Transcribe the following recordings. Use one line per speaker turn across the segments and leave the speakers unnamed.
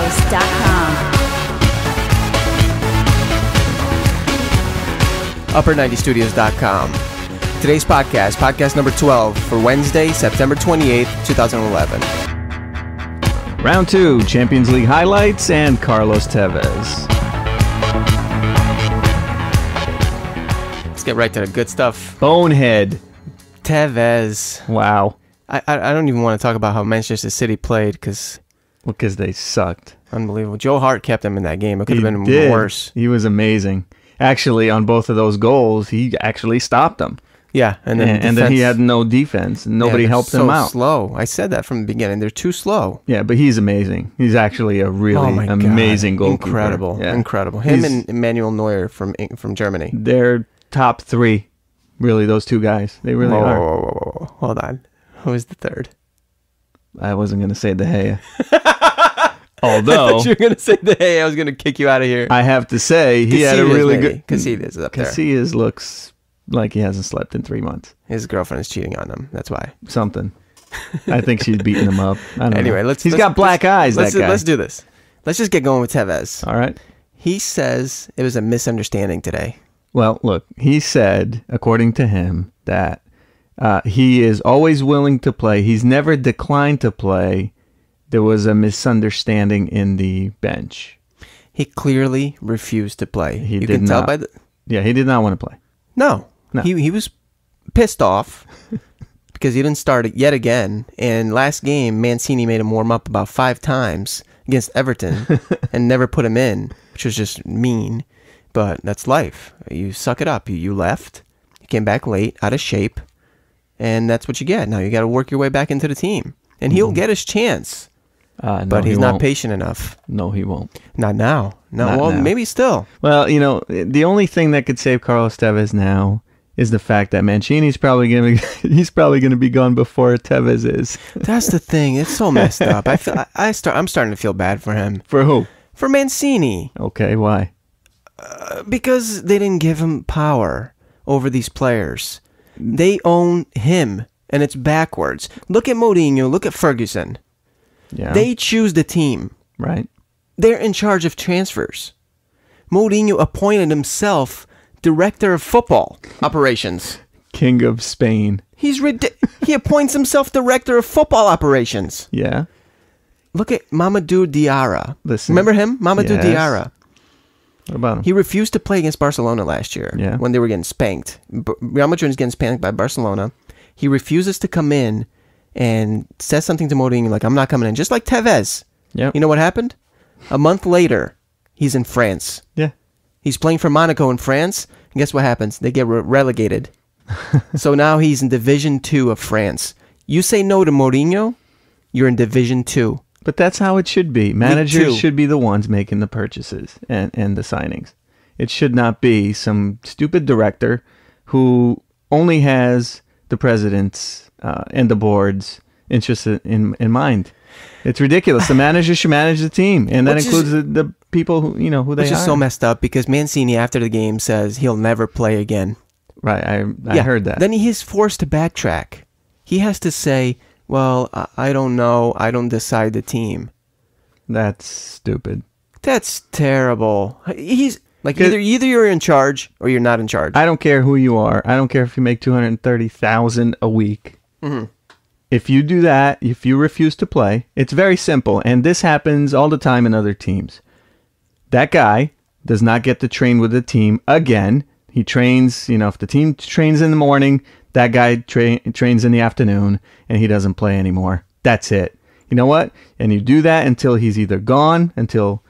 upper90studios.com.
Upper90studios.com. Today's podcast number 12 for Wednesday, September 28th, 2011.
Round 2, Champions League highlights and Carlos Tevez.
Let's get right to the good stuff.
Bonehead.
Tevez.
Wow.
I don't even want to talk about how Manchester City played because
they sucked.
Unbelievable. Joe Hart kept them in that game. It could have been worse.
He was amazing. Actually, on both of those goals, he actually stopped them.
Yeah, and
then he had no defense. Nobody helped him out.
Slow. I said that from the beginning. They're too slow.
Yeah, but he's amazing. He's actually a really amazing goalkeeper.
Incredible,
yeah.
Incredible. Him and Manuel Neuer from Germany.
They're top 3. Really, those two guys. They really are.
Whoa. Hold on. Who is the third?
I wasn't going to say De Gea. Although
I thought you were going to say De Gea. I was going to kick you out of here.
I have to say he had a really good.
Casillas is up there.
Casillas looks like he hasn't slept in 3 months.
His girlfriend is cheating on him. That's why.
Something. I think she's beating him up. I don't know.
He's
got black eyes. That guy.
Let's do this. Let's just get going with Tevez.
All right.
He says it was a misunderstanding today.
Well, look, he said, according to him, that he is always willing to play. He's never declined to play. There was a misunderstanding in the bench.
He clearly refused to play.
He did not want to play.
No. He was pissed off because he didn't start it yet again. And last game, Mancini made him warm up about 5 times against Everton and never put him in, which was just mean. But that's life. You suck it up. You left. You came back late, out of shape. And that's what you get. Now you got to work your way back into the team. And he'll get his chance.
No,
but he's not patient enough.
No, he won't.
Not now. No,
now.
Maybe still.
Well, the only thing that could save Carlos Tevez now is the fact that Mancini's probably going to be gone before Tevez is.
That's the thing. It's so messed up. I'm starting to feel bad for him.
For who?
For Mancini.
Okay, why?
Because they didn't give him power over these players. They own him, and it's backwards. Look at Mourinho. Look at Ferguson.
Yeah.
They choose the team.
Right.
They're in charge of transfers. Mourinho appointed himself director of football operations.
King of Spain.
He appoints himself director of football operations.
Yeah.
Look at Mamadou Diarra.
Listen.
Remember him? Mamadou
Yes.
Diarra.
What about him?
He refused to play against Barcelona last year when they were getting spanked. Real Madrid is getting spanked by Barcelona. He refuses to come in and says something to Mourinho like, I'm not coming in. Just like Tevez.
Yeah.
You know what happened? A month later, he's in France.
Yeah.
He's playing for Monaco in France. And guess what happens? They get relegated. So now he's in Division 2 of France. You say no to Mourinho, you're in Division 2.
But that's how it should be. Managers should be the ones making the purchases and the signings. It should not be some stupid director who only has the president's and the board's interests in mind. It's ridiculous. The manager should manage the team, and that includes the people who they hire.
Which is so messed up because Mancini after the game says he'll never play again.
Right, I heard that.
Then he is forced to backtrack. He has to say, well, I don't know. I don't decide the team.
That's stupid.
That's terrible. He's like either you're in charge or you're not in charge.
I don't care who you are. I don't care if you make $230,000 a week.
Mm-hmm.
If you do that, if you refuse to play, it's very simple. And this happens all the time in other teams. That guy does not get to train with the team again. He trains, if the team trains in the morning, that guy trains in the afternoon, and he doesn't play anymore. That's it. You know what? And you do that until he's either gone, until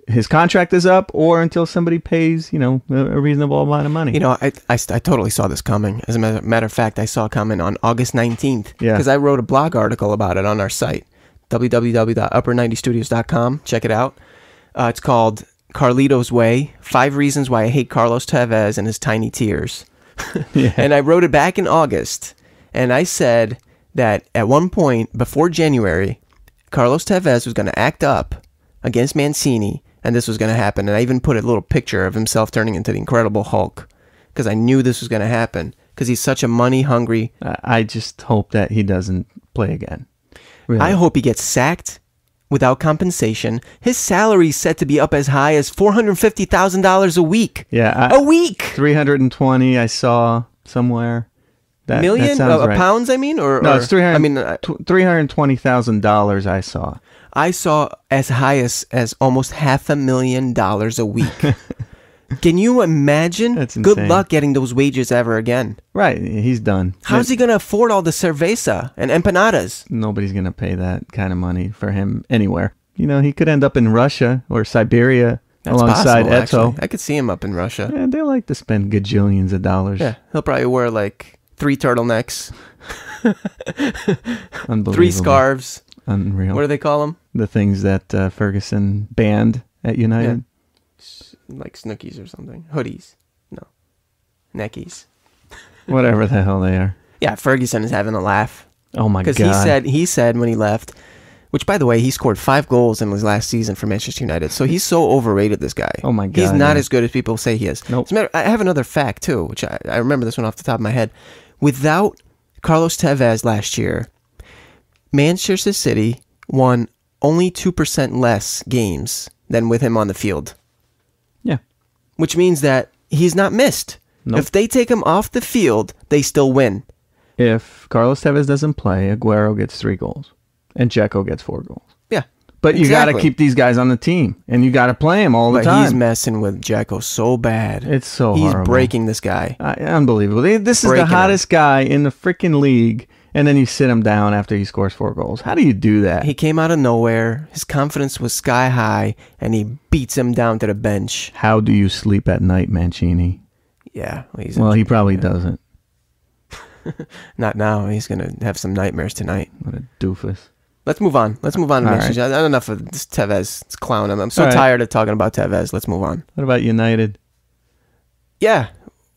his contract is up, or until somebody pays, a reasonable amount of money.
I totally saw this coming. As a matter of fact, I saw it coming on August 19th.
Yeah.
Because I wrote a blog article about it on our site, www.upper90studios.com. Check it out. It's called Carlito's Way, 5 Reasons Why I Hate Carlos Tevez and His Tiny Tears.
Yeah.
And I wrote it back in August, and I said that at one point before January, Carlos Tevez was going to act up against Mancini, and this was going to happen. And I even put a little picture of himself turning into the Incredible Hulk because I knew this was going to happen because he's such a money-hungry...
I just hope that he doesn't play again. Really.
I hope he gets sacked without compensation. His salary is set to be up as high as $450,000 a week.
Yeah.
A week!
320 I saw somewhere. That sounds right.
Pounds, I mean?
No, it's $320,000 I saw.
I saw as high as almost $500,000 a week. Can you imagine?
That's insane.
Good luck getting those wages ever again.
Right, he's done.
How's he going to afford all the cerveza and empanadas?
Nobody's going to pay that kind of money for him anywhere. He could end up in Russia or Siberia alongside
possible,
Eto.
Actually. I could see him up in Russia.
Yeah, they like to spend gajillions of dollars.
Yeah, he'll probably wear like 3 turtlenecks.
Unbelievable.
3 scarves.
Unreal.
What do they call them?
The things that Ferguson banned at United.
Yeah. Like snookies or something. Hoodies. No. Neckies.
Whatever the hell they are.
Yeah, Ferguson is having a laugh.
Oh my God.
Because he said when he left, which by the way, he scored 5 goals in his last season for Manchester United. So he's so overrated, this guy.
Oh my God.
He's not as good as people say he is.
Nope.
As a matter, I have another fact too, which I remember this one off the top of my head. Without Carlos Tevez last year, Manchester City won only 2% less games than with him on the field.
Yeah.
Which means that he's not missed.
Nope.
If they take him off the field, they still win.
If Carlos Tevez doesn't play, Aguero gets 3 goals. And Dzeko gets 4 goals.
Yeah.
But you got to
exactly.
keep these guys on the team. And you got to play them all the time.
He's messing with Dzeko so bad.
It's so
He's
horrible.
breaking this guy.
Unbelievable. This is
Breaking
the hottest guy in the freaking league. And then you sit him down after he scores 4 goals. How do you do that?
He came out of nowhere. His confidence was sky high. And he beats him down to the bench.
How do you sleep at night, Mancini?
Yeah.
Well, he probably doesn't.
Not now. He's going to have some nightmares tonight.
What a doofus.
Let's move on. Let's move on to Manchester. Right. Enough of this Tevez. It's clown. I'm so tired of talking about Tevez. Let's move on.
What about United?
Yeah.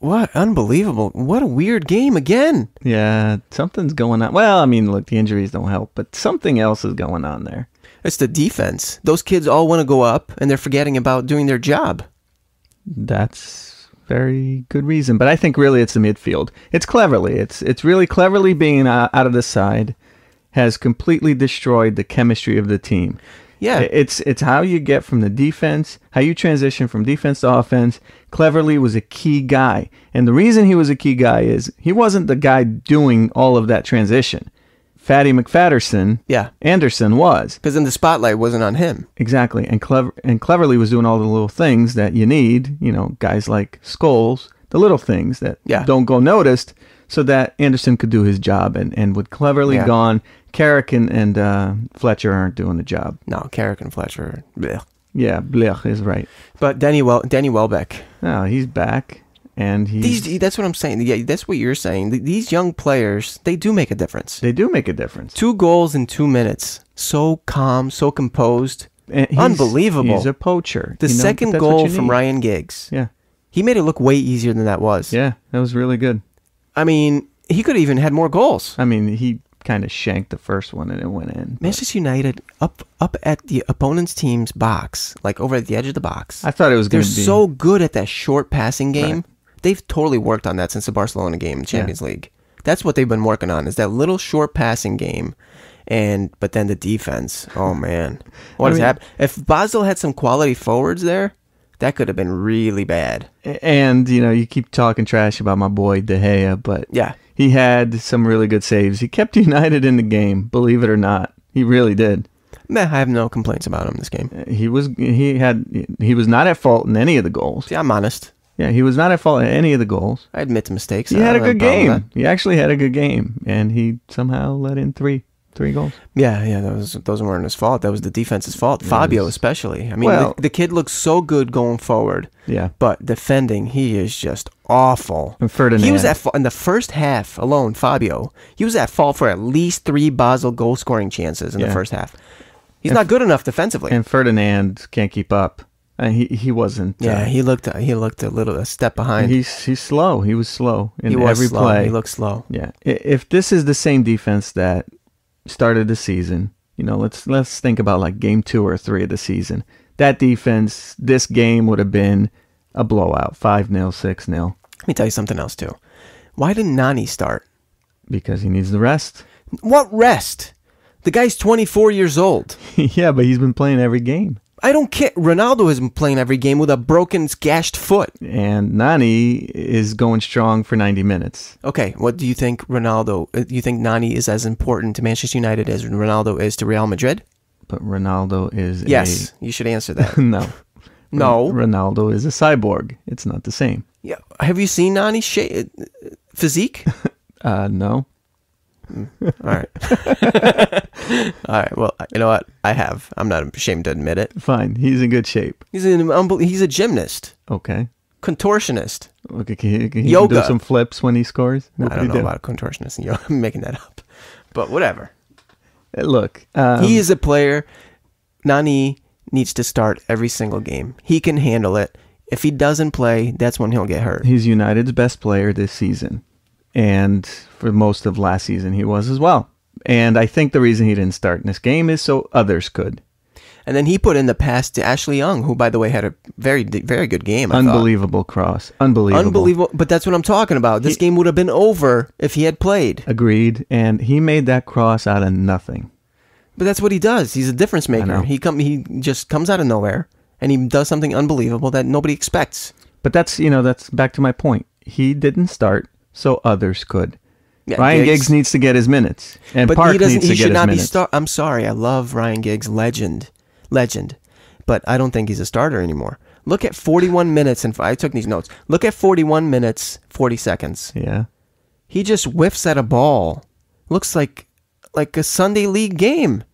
What? Unbelievable. What a weird game again.
Yeah, something's going on. Well, I mean, look, the injuries don't help, but something else is going on there.
It's the defense. Those kids all want to go up, and they're forgetting about doing their job.
That's very good reason. But I think really it's the midfield. It's cleverly. It's really cleverly being out of the side has completely destroyed the chemistry of the team.
Yeah.
It's how you get from the defense, how you transition from defense to offense. Cleverly was a key guy. And the reason he was a key guy is he wasn't the guy doing all of that transition. Fatty McFatterson, Anderson was.
Because then the spotlight wasn't on him.
Exactly. And Cleverly was doing all the little things that you need, guys like Scholes, the little things that don't go noticed, so that Anderson could do his job. And with Cleverly gone, Carrick and Fletcher aren't doing the job. No,
Carrick and Fletcher. Blech.
Yeah, blech is right.
But Danny Welbeck.
No, he's back. And
that's what I'm saying. Yeah, that's what you're saying. These young players, they do make a difference.
They do make a difference.
2 goals in 2 minutes. So calm, so composed. Unbelievable.
He's a poacher.
The second goal from Ryan Giggs.
Yeah.
He made it look way easier than that was.
Yeah, that was really good.
I mean, he could have even had more goals.
I mean, he kind of shanked the first one and it went in.
Manchester United up at the opponent's team's box, like over at the edge of the box.
I thought it was going to be.
They're so good at that short passing game. Right. They've totally worked on that since the Barcelona game in Champions League. That's what they've been working on, is that little short passing game. But then the defense. Oh, man. What has happened? If Basel had some quality forwards there, that could have been really bad.
And, you keep talking trash about my boy De Gea, but he had some really good saves. He kept United in the game, believe it or not. He really did.
I have no complaints about him this game.
He was not at fault in any of the goals.
See, I'm honest.
Yeah, he was not at fault in any of the goals.
I admit to mistakes.
He had a good game. He actually had a good game, and he somehow let in three goals.
Yeah, those weren't his fault. That was the defense's fault. Fabio especially. I mean, the kid looks so good going forward.
Yeah.
But defending, he is just awful.
And Ferdinand.
He was at fault in the first half alone, Fabio. He was at fault for at least 3 Basel goal-scoring chances in the first half. He's not good enough defensively.
And Ferdinand can't keep up. He wasn't.
Yeah, he looked a step behind.
He's slow. He was slow in every play.
He looked slow.
Yeah. If this is the same defense that started the season, let's think about like game 2 or 3 of the season. That defense, this game would have been a blowout, 5-0, 6-0.
Let me tell you something else too. Why didn't Nani start?
Because he needs the rest.
What rest? The guy's 24 years old.
Yeah, but he's been playing every game.
I don't care. Ronaldo has been playing every game with a broken, gashed foot.
And Nani is going strong for 90 minutes.
Okay, what do you think Ronaldo... Do you think Nani is as important to Manchester United as Ronaldo is to Real Madrid?
But Ronaldo is
Yes, you should answer that.
No.
No.
Ronaldo is a cyborg. It's not the same.
Yeah. Have you seen Nani's physique?
No.
All right. All right. Well, you know what? I have. I'm not ashamed to admit it.
Fine. He's in good shape.
He's a gymnast,
Okay.
contortionist.
Okay, can he
Yoga.
do some flips when he scores?
No,
What
I
could
don't
he
know
do?
about contortionist and yoga. I'm making that up, but whatever.
Look,
He is a player. Nani needs to start every single game. He can handle it. If he doesn't play, that's when he'll get hurt.
he's United's best player this season. And for most of last season, he was as well. And I think the reason he didn't start in this game is so others could.
And then he put in the pass to Ashley Young, who, by the way, had a very, very good game. I thought.
Unbelievable cross. Unbelievable.
Unbelievable. But that's what I'm talking about. This game would have been over if he had played.
Agreed. And he made that cross out of nothing.
But that's what he does. He's a difference maker.
know.
He just comes out of nowhere and he does something unbelievable that nobody expects.
But that's back to my point. He didn't start, so others could.
Yeah,
Ryan Giggs needs to get his minutes. And
but
Park
he doesn't.
needs to
He
get
should
his
not be
minutes.
I'm sorry. I love Ryan Giggs, legend. But I don't think he's a starter anymore. Look at 41 minutes, and I took these notes. Look at 41 minutes, 40 seconds.
Yeah.
He just whiffs at a ball. Looks like a Sunday league game.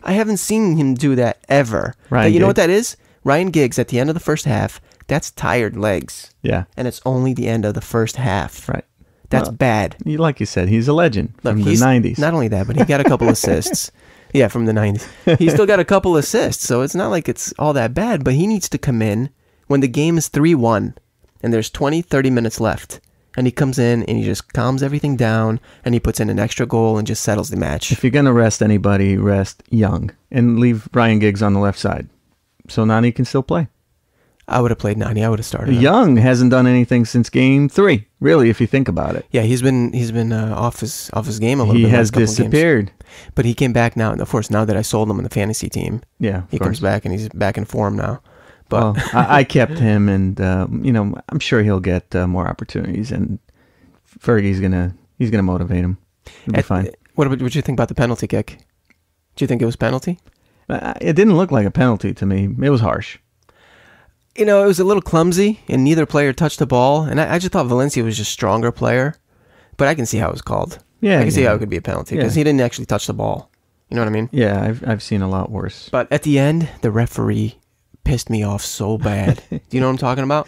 I haven't seen him do that ever.
Ryan
You know what
Giggs.
that is? Ryan Giggs at the end of the first half. That's tired legs.
Yeah.
And it's only the end of the first half.
Right.
That's
Well,
bad.
Like you said, he's a legend from the
he's
90s.
Not only that, but he got a couple assists. Yeah, from the 90s. He still got a couple assists, so it's not like it's all that bad, but he needs to come in when the game is 3-1 and there's 20, 30 minutes left. And he comes in and he just calms everything down and he puts in an extra goal and just settles the match.
If you're going to rest anybody, rest Young and leave Ryan Giggs on the left side so Nani can still play.
I would have played 90. I would have started him.
Young hasn't done anything since game 3, really, if you think about it.
Yeah, he's been off his game a little bit.
He
the
has
last couple games.
disappeared.
But he came back now, and of course, now that I sold him in the fantasy team,
Yeah,
he comes back and he's back in form now. But
Well, I kept him, and I'm sure he'll get more opportunities, and Fergie's gonna motivate him. He'll be fine.
What did you think about the penalty kick? Do you think it was penalty?
It didn't look like a penalty to me. It was harsh.
It was a little clumsy, and neither player touched the ball. And I just thought Valencia was just stronger player. But I can see how it was called.
Yeah,
I can see how it could be a penalty because
Yeah.
he didn't actually touch the ball. You know what I mean?
Yeah, I've seen a lot worse.
But at the end, the referee pissed me off so bad. Do you know what I'm talking about?